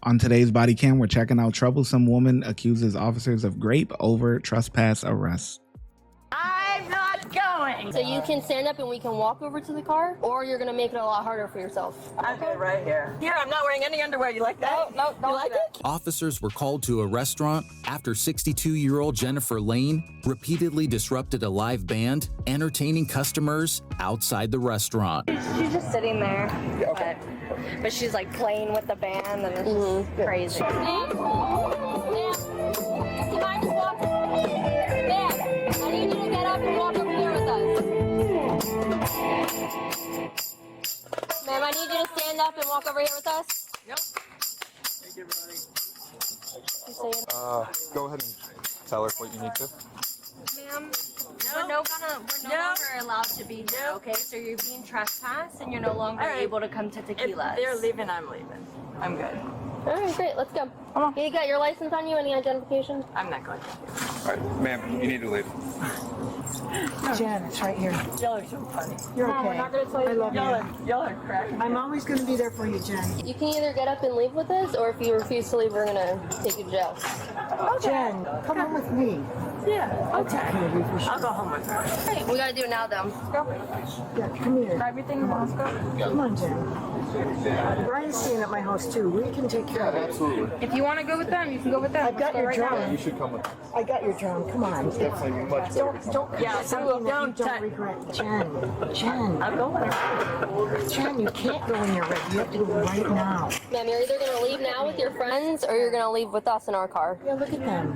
On today's body cam, we're checking out troublesome woman accuses officers of rape over trespass arrest. I'm not going. So you can stand up and we can walk over to the car, or you're gonna make it a lot harder for yourself. I'm good right here. Here, I'm not wearing any underwear. You like that? No, don't you like it? Officers were called to a restaurant after 62-year-old Jennifer Lane repeatedly disrupted a live band, entertaining customers outside the restaurant. She's just sitting there, but she's like playing with the band, and it's just crazy. Ma'am, do you mind just walking? Ma'am, I need you to get up and walk over here with us. Ma'am, I need you to stand up and walk over here with us. Yep. Thank you, everybody. Go ahead and tell her what you need to. Ma'am, we're no longer allowed to be here, okay? So you're being trespassed, and you're no longer able to come to tequila. If they're leaving, I'm leaving. I'm good. All right, great. Let's go. Come on. You got your license on you? Any identification? I'm not going. All right, ma'am, you need to leave. Jen, it's right here. Y'all are so funny. You're okay. I love you. Y'all are cracking. I'm always going to be there for you, Jen. You can either get up and leave with us, or if you refuse to leave, we're gonna take you to jail. Jen, come on with me. Yeah, okay. For sure. I'll go home with her. Hey, we gotta do it now, though. Yeah, come here. Grab your things, let's go. Come on, Jen. Brian's staying at my house too. We can take care of it. Absolutely. If you want to go with them, you can go with them. I've got your drum. You should come with us. I got your drum. Come on. It's definitely much better. Don't Yeah, something that you don't don't regret. Jen. I'm going. Jen, you can't go when you're ready. You have to go right now. Ma'am, you're either gonna leave now with your friends, or you're gonna leave with us in our car. Yeah, look at them.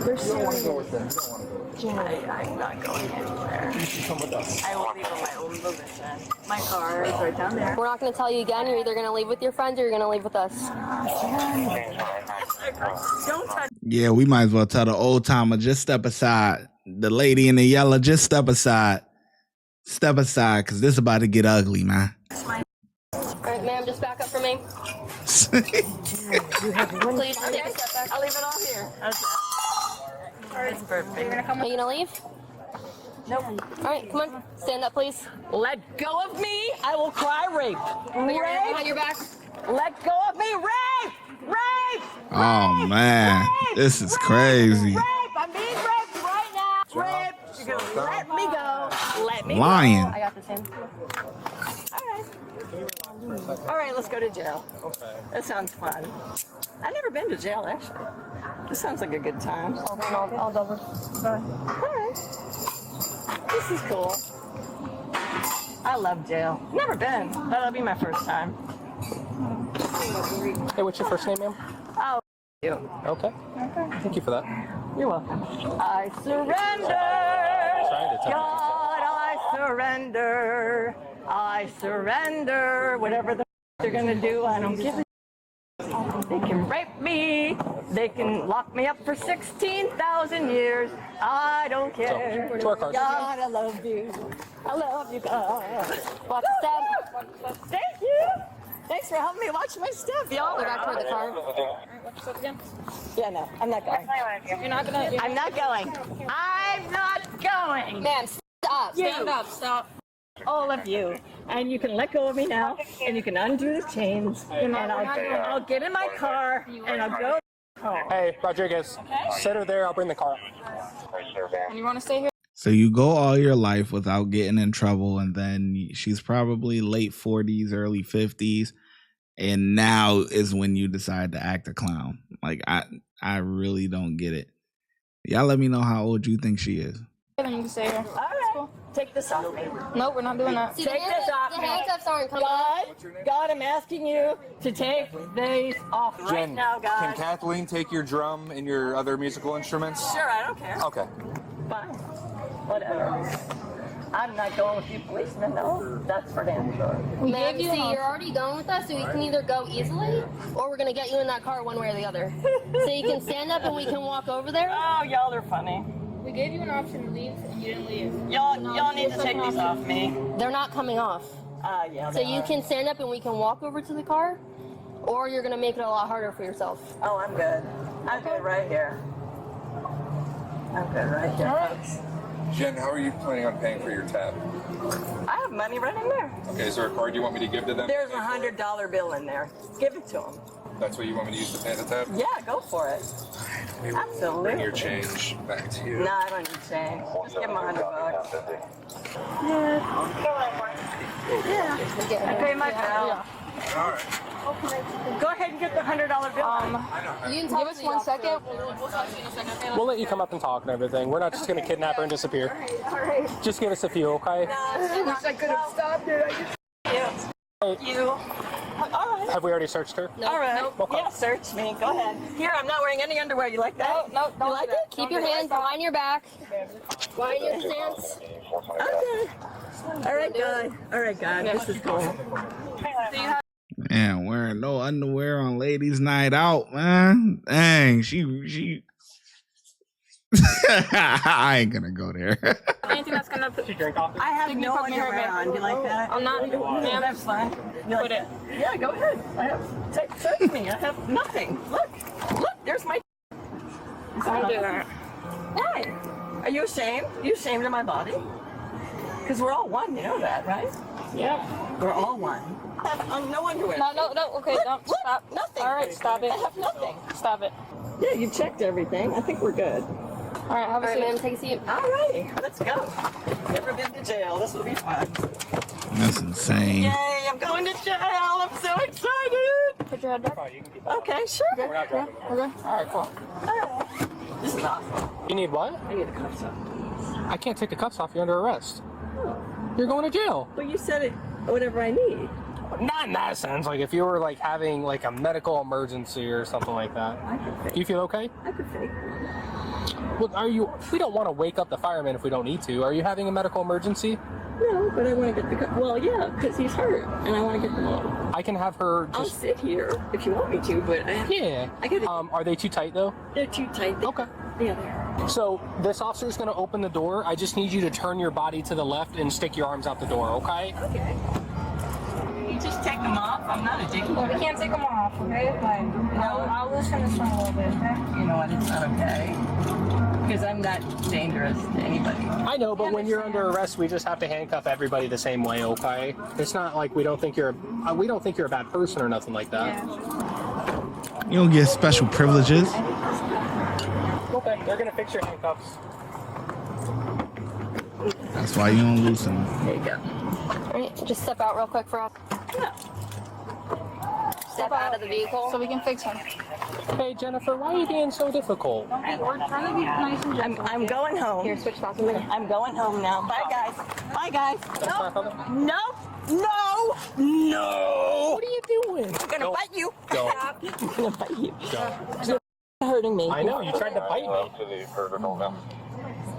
They're serious. Jen. I'm not going anywhere. You should come with us. I will leave on my own volition. My car is right down there. We're not gonna tell you again. You're either gonna leave with your friends, or you're gonna leave with us. Don't touch. Yeah, we might as well tell the old timer, just step aside. The lady in the yellow, just step aside. Step aside, because this is about to get ugly, man. All right, ma'am, just back up for me. You have one. Please just take a step back. I'll leave it all here. That's it. That's perfect. Are you gonna leave? Nope. All right, come on. Stand up, please. Let go of me. I will cry rape. Put your hands behind your back. Let go of me. Rape. Rape. Oh, man. This is crazy. Rape. I'm being raped right now. Rape. You're gonna let me go. Let me Lying. go. I got this hand. All right, let's go to jail. Okay. That sounds fun. I've never been to jail, actually. This sounds like a good time. I'll double. All right. This is cool. I love jail. Never been. That'll be my first time. Hey, what's your first name, ma'am? Oh, you. Okay. Thank you for that. You're welcome. I surrender. God, I surrender. I surrender. Whatever they're gonna do, I don't give a. They can rape me. They can lock me up for 16,000 years. I don't care. So, to our cars. God, I love you. I love you, God. Watch the step. Thank you. Thanks for helping me watch my step, y'all. Go back toward the car. Yeah, no, I'm not going. You're not gonna. I'm not going. I'm not going. Ma'am, stop. Stand up. Stop. All of you, and you can let go of me now, and you can undo the chains, and I'll get in my car, and I'll go home. Hey, Rodriguez, sit her there. I'll bring the car up. And you want to stay here? So you go all your life without getting in trouble, and then she's probably late 40s, early 50s, and now is when you decide to act a clown. Like, I really don't get it. Y'all let me know how old you think she is. Then you can stay here. All right, take this off me. Nope, we're not doing that. See, Take this off the me. handcuffs aren't coming off. God, I'm asking you to take these off right Jen, now, can God. Kathleen take your drum and your other musical instruments? Sure, I don't care. Okay. Fine. Whatever. I'm not going with you policemen, though. That's for damn sure. Ma'am, see, you're already going with us, so we can either go easily, or we're gonna get you in that car one way or the other. So you can stand up and we can walk over there. Oh, y'all are funny. We gave you an option to leave, and you didn't leave. Y'all need to take these off me. They're not coming off. Yeah. So you can stand up and we can walk over to the car, or you're gonna make it a lot harder for yourself. Oh, I'm good. I'm good right here. I'm good right here. All right. Jen, how are you planning on paying for your tab? I have money right in there. Okay, is there a card you want me to give to them? There's a $100 bill in there. Give it to them. That's what you want me to use to pay the tab? Yeah, go for it. Absolutely. Bring your change back to you. No, I don't need change. Just give him $100. Yeah. I pay my bill. All right. Go ahead and get the $100 bill. You can give us 1 second. We'll let you come up and talk and everything. We're not just going to kidnap her and disappear. All right. Just give us a few, okay? I wish I could have stopped it. You. All right. Have we already searched her? No, All right. Nope. Okay. Yeah, search me. Go ahead. Here, I'm not wearing any underwear. You like that? No, You like it? Keep your hands behind your back. Behind your stance. Okay. All right, guy. All right, guy. This is cool. Man, wearing no underwear on ladies' night out, man. Dang, she. I ain't gonna go there. Anything that's gonna put I have no underwear on. You like that? I'm not. Yeah, that's fine. You like it? Yeah, go ahead. I have. Search me. I have nothing. Look. There's my. Don't do that. Why? Are you ashamed? Are you ashamed of my body? Because we're all one. You know that, right? Yep. We're all one. I have no underwear. No. Okay, don't stop. Nothing. All right, stop it. I have nothing. Stop it. Yeah, you checked everything. I think we're good. All right, have a All right, seat. ma'am, take a seat. All righty, let's go. Never been to jail. This will be fun. That's insane. Yay, I'm going to jail. I'm so excited. Put your head back. Okay, sure. We're not driving. Okay. All right, cool. All right. This is awesome. You need what? I need the cuffs up. I can't take the cuffs off. You're under arrest. You're going to jail. Well, you said it, whatever I need. Not in that sense. Like if you were like having like a medical emergency or something like that. I could fake. Do you feel okay? I could fake. Well, we don't want to wake up the fireman if we don't need to. Are you having a medical emergency? No, but I want to get the cuffs. Well, yeah, because he's hurt, and I want to get them off. I can have her I'll just. sit here if you want me to, but Yeah. I gotta. Are they too tight though? They're too tight. Okay. Yeah, they are. So this officer is going to open the door. I just need you to turn your body to the left and stick your arms out the door, okay? Okay. You just take them off. I'm not a dick. Well, we can't take them off, okay? Like, I'll loosen this one a little bit, okay? You know what? It's not okay. Because I'm not dangerous to anybody. I know, but when you're under arrest, we just have to handcuff everybody the same way, okay? It's not like we don't think you're a bad person or nothing like that. Yeah. You don't get special privileges. Okay, they're gonna fix your handcuffs. That's why you don't loosen them. There you go. All right, just step out real quick for us. No. Step out of the vehicle. So we can fix them. Hey, Jennifer, why are you being so difficult? We're trying to be nice and gentle. I'm going home. Here, switch spots a minute. I'm going home now. Bye, guys. Bye, guys. my father? No. No. No. What are you doing? I'm going to bite you. Don't. I'm going to bite you. Don't. You're hurting me. I know, you tried to bite me.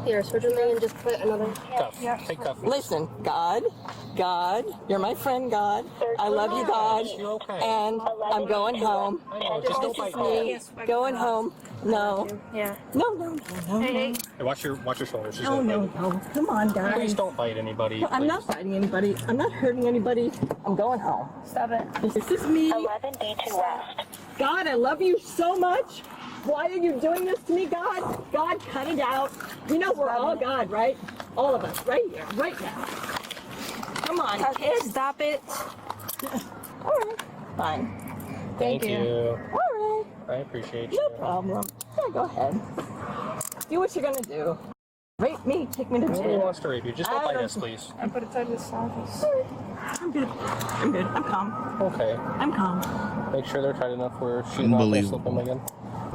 Here, switch with me and just put another. Cuff. Take cuff. Listen, God, you're my friend, God. I love you, God. You're okay. And I'm going home. I know, just don't bite me. Me going home. No. Yeah. No. Hey. Hey, watch your shoulders. She's No. gonna bite. No. Come on, guys. Please don't bite anybody. I'm not fighting anybody. I'm not hurting anybody. I'm going home. Stop it. This is me. 11D2 West. God, I love you so much. Why are you doing this to me, God? God, cut it out. You know we're all God, right? All of us, right here, right now. Come on, kids. Stop it. All right, fine. Thank you. All right, I appreciate you. no problem. Yeah, go ahead. Do what you're gonna do. Rape me, take me to Nobody jail. wants to rape you. Just don't I bite don't- us, please. I put it to the office. I'm good. I'm calm. Okay. I'm calm. Make sure they're tight enough where she's not going to slip them Unbelievable. again.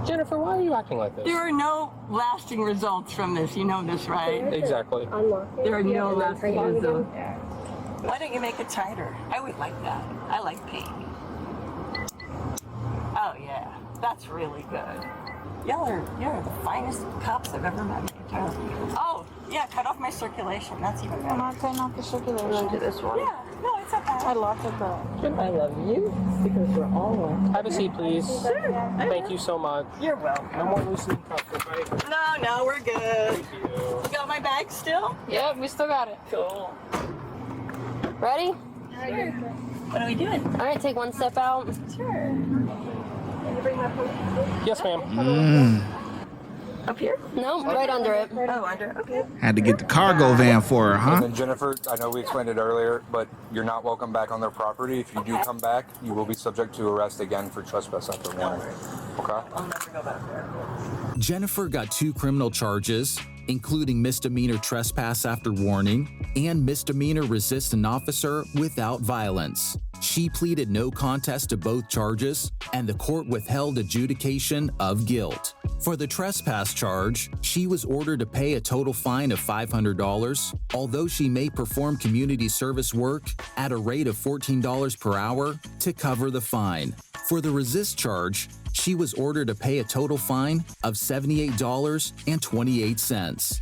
Jennifer, why are you acting like this? There are no lasting results from this. You know this, right? Exactly. There are no lasting results. Why don't you make it tighter? I would like that. I like pink. Oh yeah, that's really good. You're the finest cops I've ever met. Oh yeah, cut off my circulation. That's even I'm better. not cutting off the circulation. Do this one. Yeah, no, it's okay. I locked it up. I love you because we're all one. Have a seat, please. Sure. Thank you so much. You're welcome. No more loosening cuffs, okay? No, we're good. Thank you. You got my bag still? Yep, we still got it. Cool. Ready? What are we doing? All right, take one step out. Sure. Can you bring my phone? Yes, ma'am. Mm. Up here? No, right under it. Oh, under. Okay. Had to get the cargo van for her, And huh? then Jennifer, I know we explained it earlier, but you're not welcome back on their property. If you do come back, you will be subject to arrest again for trespass after warning. Okay? I'll never go back there. Jennifer got 2 criminal charges, including misdemeanor trespass after warning and misdemeanor resist an officer without violence. She pleaded no contest to both charges, and the court withheld adjudication of guilt. For the trespass charge, she was ordered to pay a total fine of $500, although she may perform community service work at a rate of $14 per hour to cover the fine. For the resist charge, she was ordered to pay a total fine of $78.28.